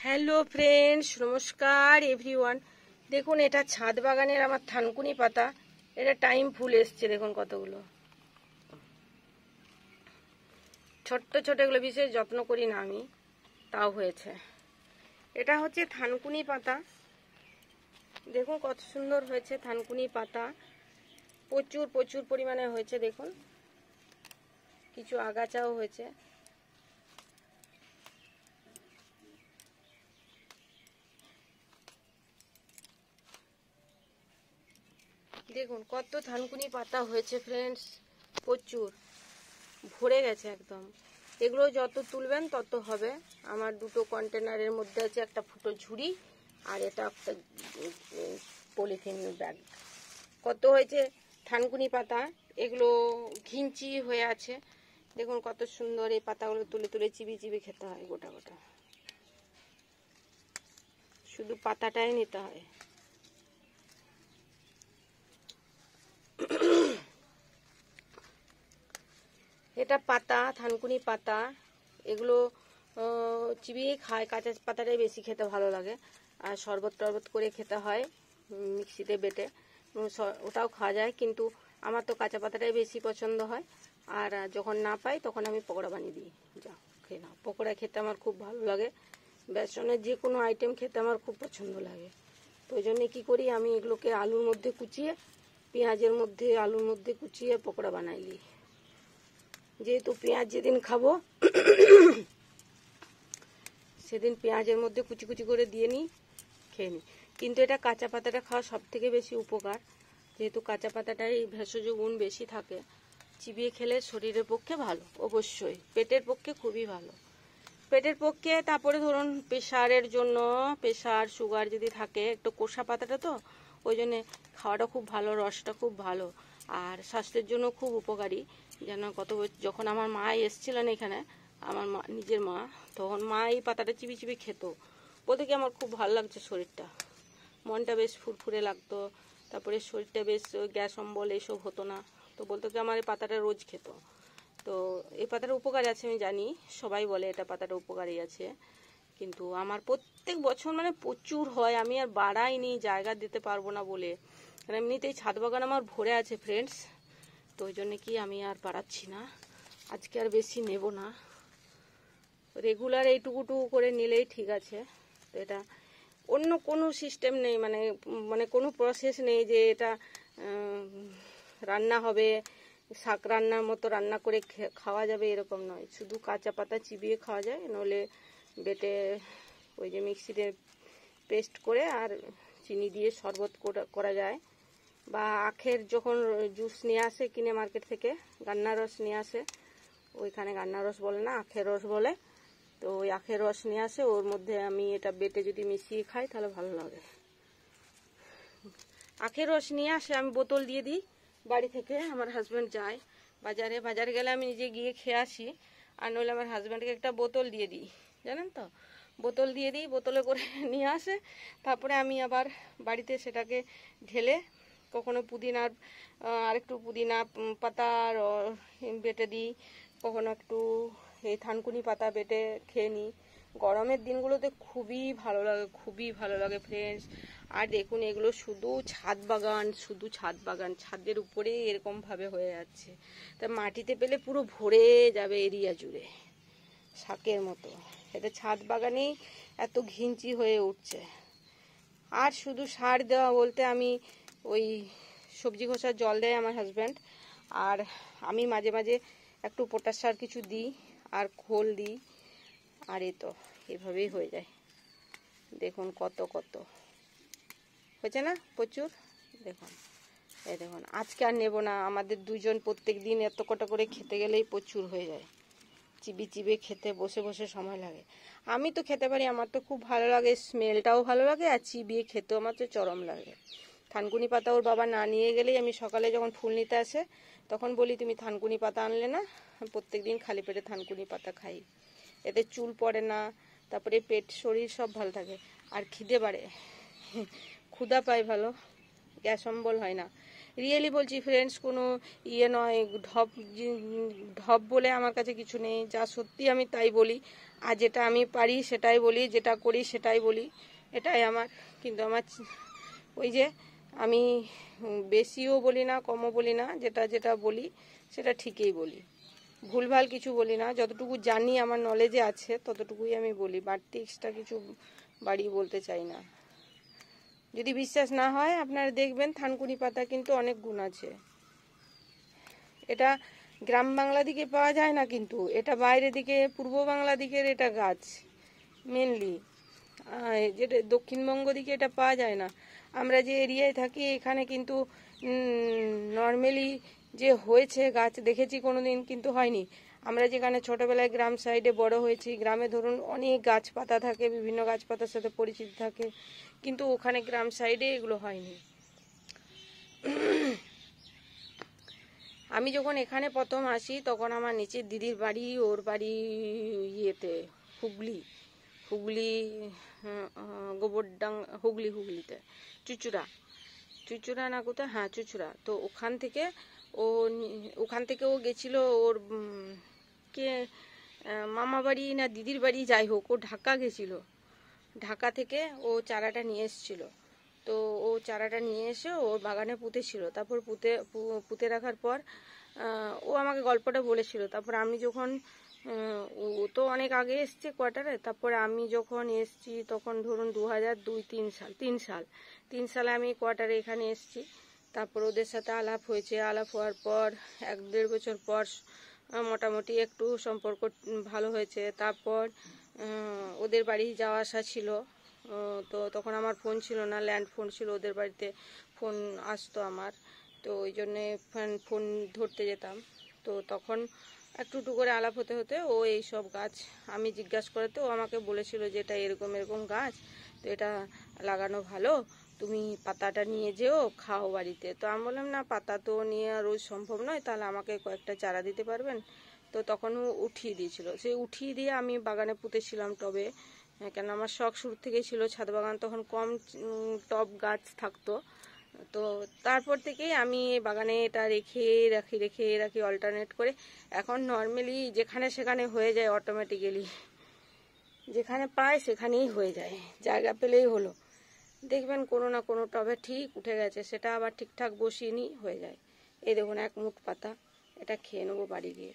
Hello friends, নমস্কার everyone. দেখুন, এটা ছাদ বাগানের আমার থানকুনি পাতা। এটা টাইম ফুল এসছে, দেখুন কতগুলো ছোট্ট ছোট, এগুলো বিশেষ যত্ন করি না আমি, তাও হয়েছে। এটা হচ্ছে থানকুনি পাতা, দেখুন কত সুন্দর হয়েছে থানকুনি পাতা। প্রচুর প্রচুর পরিমাণে হয়েছে, দেখুন কিছু আগাছাও হয়েছে। দেখুন কত থানকুনি পাতা হয়েছে ফ্রেন্ডস, প্রচুর ভরে গেছে একদম। এগুলো যত তুলবেন তত হবে। আমার দুটো কন্টেনারের মধ্যে আছে, একটা ফুটো ঝুড়ি আর এটা একটা পলিথিন ব্যাগ। কত হয়েছে থানকুনি পাতা, এগুলো ঘিঞ্চি হয়ে আছে। দেখুন কত সুন্দর, এই পাতাগুলো তুলে তুলে চিবি চিবি খেতে হয়, গোটা গোটা, শুধু পাতাটাই নিতে হয়। এটা পাতা, থানকুনি পাতা, এগুলো চিবিয়ে খায়। কাঁচা পাতাটাই বেশি খেতে ভালো লাগে, আর শরবত টরবত করে খেতে হয় মিক্সিতে বেটে, ওটাও খাওয়া যায়। কিন্তু আমার তো কাঁচা পাতাটাই বেশি পছন্দ হয়। আর যখন না পাই তখন আমি পকোড়া বানিয়ে দিই, যাও খেয়ে নাও। পকোড়া খেতে আমার খুব ভালো লাগে, বেসনের যে কোনো আইটেম খেতে আমার খুব পছন্দ লাগে। তো ওই জন্যে কী করি, আমি এগুলোকে আলুর মধ্যে কুচিয়ে, পেঁয়াজের মধ্যে আলুর মধ্যে কুচিয়ে পকোড়া বানাই নিই। যেহেতু পেঁয়াজ যেদিন খাবো সেদিন পেঁয়াজের মধ্যে কুচি কুচি করে দিয়ে নিই, খেয়ে নিই। কিন্তু এটা কাঁচা পাতাটা খাওয়া সব থেকে বেশি উপকার, যেহেতু কাঁচা পাতাটাই ভেষজ গুণ বেশি থাকে। চিবিয়ে খেলে শরীরের পক্ষে ভালো, অবশ্যই পেটের পক্ষে খুবই ভালো। পেটের পক্ষে, তারপরে ধরুন প্রেশারের জন্য, প্রেশার সুগার যদি থাকে, একটু কষা পাতাটা তো ওই জন্যে খাওয়াটা খুব ভালো, রসটা খুব ভালো, আর স্বাস্থ্যের জন্য খুব উপকারী। যেন যখন আমার মা এসেছিলেন এখানে, আমার মা, নিজের মা, তখন মা এই পাতাটা চিবি চিবি খেত। বলতে কি আমার খুব ভালো লাগছে শরীরটা, মনটা বেশ ফুরফুরে লাগতো, তারপরে শরীরটা বেশ গ্যাস অম্বল এইসব হতো না। তো বলতো কি আমার এই পাতাটা রোজ খেত। তো এই পাতাটা উপকারী আছে আমি জানি, সবাই বলে এটা পাতাটা উপকারী আছে, কিন্তু আমার প্রত্যেক বছর মানে প্রচুর হয়। আমি আর বাড়াইনি, জায়গা দিতে পারবো না বলে, কারণ এমনিতেই ছাদ বাগান আমার ভরে আছে ফ্রেন্ডস। তো ওই জন্য কি আমি আর বাড়াচ্ছি না, আজকে আর বেশি নেব না, রেগুলার এইটুকুটুকু করে নিলেই ঠিক আছে। তো এটা অন্য কোনো সিস্টেম নেই, মানে কোনো প্রসেস নেই যে এটা রান্না হবে, শাক রান্নার মতো রান্না করে খাওয়া যাবে, এরকম নয়। শুধু কাঁচা পাতা চিবিয়ে খাওয়া যায়, নইলে বেটে ওই যে মিক্সিতে পেস্ট করে আর চিনি দিয়ে শরবত করা যায়। বা আখের যখন জুস নিয়ে আসে কিনে মার্কেট থেকে, গান্নার রস নিয়ে আসে, ওইখানে গান্নার রস বলে না, আখের রস বলে, তো ওই আখের রস নিয়ে আসে, ওর মধ্যে আমি এটা বেটে যদি মিশিয়ে খাই তাহলে ভালো লাগে। আখের রস নিয়ে আসে, আমি বোতল দিয়ে দিই বাড়ি থেকে। আমার হাজব্যান্ড যায় বাজারে গেলে আমি নিজে গিয়ে খেয়ে আসি, আর নইলে আমার হাজব্যান্ডকে একটা বোতল দিয়ে দিই, জানেন তো, বোতল দিয়ে দিই, বোতলে করে নিয়ে আসে। তারপরে আমি আবার বাড়িতে সেটাকে ঢেলে, কখনো পুদিনার আরেকটু পুদিনা পাতা বেটে দিই, কখনো একটু এই থানকুনি পাতা বেটে খেয়ে নিই। গরমের দিনগুলোতে খুবই ভালো লাগে, খুবই ভালো লাগে ফ্রেন্ডস। আর দেখুন এগুলো শুধু ছাদ বাগান, ছাদের উপরে এরকম ভাবে হয়ে যাচ্ছে, তা মাটিতে পেলে পুরো ভরে যাবে এরিয়া জুড়ে, শাকের মতো। এটা ছাদ বাগানেই এত ঘিঞ্চি হয়ে উঠছে। আর শুধু সার দেওয়া বলতে, আমি ওই সবজি ঘষার জল দেয় আমার হাজব্যান্ড, আর আমি মাঝে মাঝে একটু পটাশ সার কিছু দিই, আর খোল দিই, আর এই তো এভাবেই হয়ে যায়। দেখুন কত কত হয়েছে না, প্রচুর। দেখুন এই দেখুন, আজকে আর নেব না, আমাদের দুজন প্রত্যেক দিন এত কটা করে খেতে গেলেই প্রচুর হয়ে যায়। চিবি চিবে খেতে বসে বসে সময় লাগে। আমি তো খেতে পারি, আমার তো খুব ভালো লাগে, স্মেলটাও ভালো লাগে, আর চিবিয়ে খেতেও আমার তো চরম লাগে। থানকুনি পাতা ওর বাবা না নিয়ে গেলেই, আমি সকালে যখন ফুল নিতে আসে তখন বলি, তুমি থানকুনি পাতা আনলে না? প্রত্যেক দিন খালি পেটে থানকুনি পাতা খাই, এতে চুল পড়ে না, তারপরে পেট শরীর সব ভালো থাকে, আর খিদে বাড়ে, ক্ষুধা পায় ভালো, গ্যাস অম্বল হয় না। রিয়েলি বলছি ফ্রেন্ডস, কোনো ইয়ে নয়, ঢপ ঢপ বলে আমার কাছে কিছু নেই। যা সত্যি আমি তাই বলি, আর যেটা আমি পারি সেটাই বলি, যেটা করি সেটাই বলি, এটাই আমার। কিন্তু আমার ওই যে আমি বেশিও বলি না, কমও বলি না, যেটা যেটা বলি সেটা ঠিকই বলি, ভুলভাল কিছু বলি না। যতটুকু জানি আমার নলেজে আছে ততটুকুই আমি বলি, বাড়তি এক্সট্রা কিছু বাড়িয়ে বলতে চাই না। যদি বিশ্বাস না হয় আপনারা দেখবেন থানকুনি পাতা কিন্তু অনেক গুণ আছে। এটা গ্রাম বাংলা দিকে পাওয়া যায় না, কিন্তু এটা বাইরে দিকে পূর্ব বাংলা দিকের এটা গাছ মেনলি, যেটা দক্ষিণবঙ্গ দিকে এটা পাওয়া যায় না। আমরা যে এরিয়ায় থাকি এখানে কিন্তু নর্মালি যে হয়েছে গাছ দেখেছি কোনোদিন, কিন্তু হয়নি। আমরা যেখানে ছোটবেলায় গ্রাম সাইডে বড় হয়েছি, গ্রামে ধরুন অনেক গাছপাতা থাকে, বিভিন্ন গাছপাতার সাথে পরিচিত থাকে, কিন্তু ওখানে গ্রাম সাইডে এগুলো হয়নি। আমি যখন এখানে প্রথম আসি তখন আমার নিচের দিদির বাড়ি, ওর বাড়ি ইয়েতে হুগলি গোবরডাং, হুগলিতে চুচুড়া না কোথায়, হ্যাঁ চুচুড়া। তো ওখান থেকে ও গেছিল ওর কে মামা বাড়ি না দিদির বাড়ি, যাই হোক, ও ঢাকা গেছিল। ঢাকা থেকে ও চারাটা নিয়ে এসেছিল। তো ও চারাটা নিয়ে এসে ওর বাগানে পুঁতেছিল। তারপর পুঁতে রাখার পর ও আমাকে গল্পটা বলেছিল। তারপর আমি যখন ও তো অনেক আগে এসছে কোয়ার্টারে, তারপরে আমি যখন এসছি তখন ধরুন 2003 সালে আমি কোয়ার্টারে এখানে এসছি। তারপর ওদের সাথে আলাপ হয়েছে, আলাপ হওয়ার পর 1-1.5 বছর পর মোটামুটি একটু সম্পর্ক ভালো হয়েছে। তারপর ওদের বাড়ি যাওয়া আসা ছিল। তো তখন আমার ফোন ছিল না, ল্যান্ড ফোন ছিল, ওদের বাড়িতে ফোন আসতো আমার, তো ওই জন্যে ফোন ধরতে যেতাম। তো তখন একটু করে আলাপ হতে হতে ও এই সব গাছ আমি জিজ্ঞাসা করাতে ও আমাকে বলেছিল যে এটা এরকম এরকম গাছ, তো এটা লাগানো ভালো, তুমি পাতাটা নিয়ে যেও, খাও বাড়িতে। তো আমি বললাম না, পাতা তো নিয়ে রোজ সম্ভব নয়, তাহলে আমাকে কয়েকটা চারা দিতে পারবেন? তো তখন ও উঠিয়ে দিয়েছিল। সেই উঠিয়ে দিয়ে আমি বাগানে পুঁতেছিলাম টবে, কেন আমার শখ শুরু থেকেই ছিল ছাদ বাগান, তখন কম টব গাছ থাকতো। তো তারপর থেকেই আমি বাগানে এটা রেখে রাখি অল্টারনেট করে। এখন নর্মালি যেখানে সেখানে হয়ে যায়, অটোমেটিক্যালি যেখানে পায় সেখানেই হয়ে যায়, জায়গা পেলেই হলো। দেখবেন কোনো না কোনো টবে ঠিক উঠে গেছে, সেটা আবার ঠিকঠাক বসিয়ে নিই হয়ে যায়। এই দেখুন এক মুঠ পাতা, এটা খেয়ে নেবো বাড়ি গিয়ে।